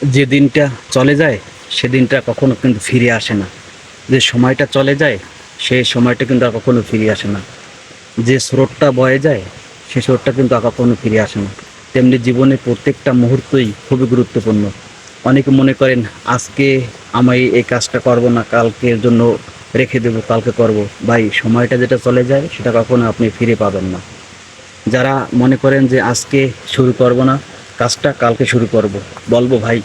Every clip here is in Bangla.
যে দিনটা চলে যায় সে দিনটা কখনো কিন্তু ফিরে আসে না। যে সময়টা চলে যায় সেই সময়টা কিন্তু আর কখনো ফিরে আসে না। যে স্রোতটা বয়ে যায় সে স্রোতটা কিন্তু আর কখনো ফিরে আসে না। তেমনি জীবনের প্রত্যেকটা মুহূর্তই খুবই গুরুত্বপূর্ণ। অনেকে মনে করেন আজকে আমি এই কাজটা করব না, কালকের জন্য রেখে দেবো, কালকে করব। ভাই, সময়টা যেটা চলে যায় সেটা কখনো আপনি ফিরে পাবেন না। যারা মনে করেন যে আজকে শুরু করব না, কাজটা কালকে শুরু করব, বলবো ভাই,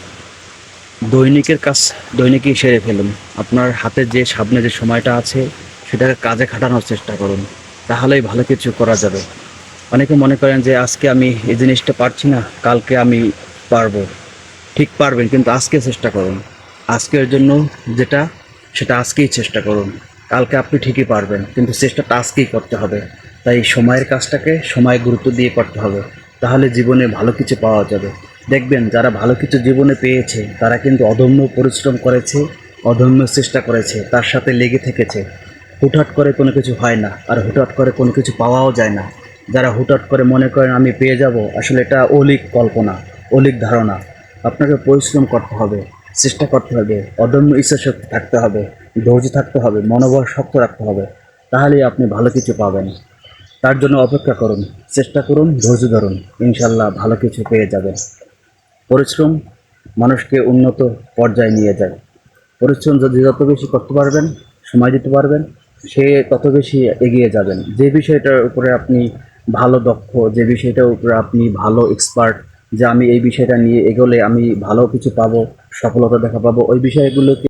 দৈনিকের কাজ দৈনিকই সেরে ফেলুন। আপনার হাতে যে সামনে যে সময়টা আছে সেটাকে কাজে খাটানোর চেষ্টা করুন, তাহলেই ভালো কিছু করা যাবে। অনেকে মনে করেন যে আজকে আমি এই জিনিসটা পারছি না, কালকে আমি পারবো। ঠিক পারবেন, কিন্তু আজকে চেষ্টা করুন। আজকের জন্য যেটা, সেটা আজকেই চেষ্টা করুন। কালকে আপনি ঠিকই পারবেন, কিন্তু চেষ্টাটা আজকেই করতে হবে। তাই সময়ের কাজটাকে সময় গুরুত্ব দিয়ে করতে হবে, তাহলে জীবনে ভালো কিছু পাওয়া যাবে। দেখবেন যারা ভালো কিছু জীবনে পেয়েছে তারা কিন্তু অদম্য পরিশ্রম করেছে, অদম্য চেষ্টা করেছে, তার সাথে লেগে থেকেছে। হুটহাট করে কোনো কিছু হয় না, আর হুটহাট করে কোনো কিছু পাওয়াও যায় না। যারা হুটহাট করে মনে করেন আমি পেয়ে যাব, আসলে এটা অলীক কল্পনা, অলীক ধারণা। আপনাকে পরিশ্রম করতে হবে, চেষ্টা করতে হবে, অদম্য ইচ্ছাশক্তি থাকতে হবে, ধৈর্য থাকতে হবে, মনোবল শক্ত রাখতে হবে, তাহলেই আপনি ভালো কিছু পাবেন। তার জন্য অপেক্ষা করুন, চেষ্টা করুন, ধৈর্য ধরুন, ইনশাল্লাহ ভালো কিছু পেয়ে যাবেন। পরিশ্রম মানুষকে উন্নত পর্যায়ে নিয়ে যায়। পরিশ্রম যদি যত বেশি করতে পারবেন, সময় দিতে পারবেন, সে তত বেশি এগিয়ে যাবেন। যে বিষয়টার উপরে আপনি ভালো দক্ষ, যে বিষয়টার উপরে আপনি ভালো এক্সপার্ট, যে আমি এই বিষয়টা নিয়ে এগোলে আমি ভালো কিছু পাবো, সফলতা দেখা পাবো, ওই বিষয়গুলোকে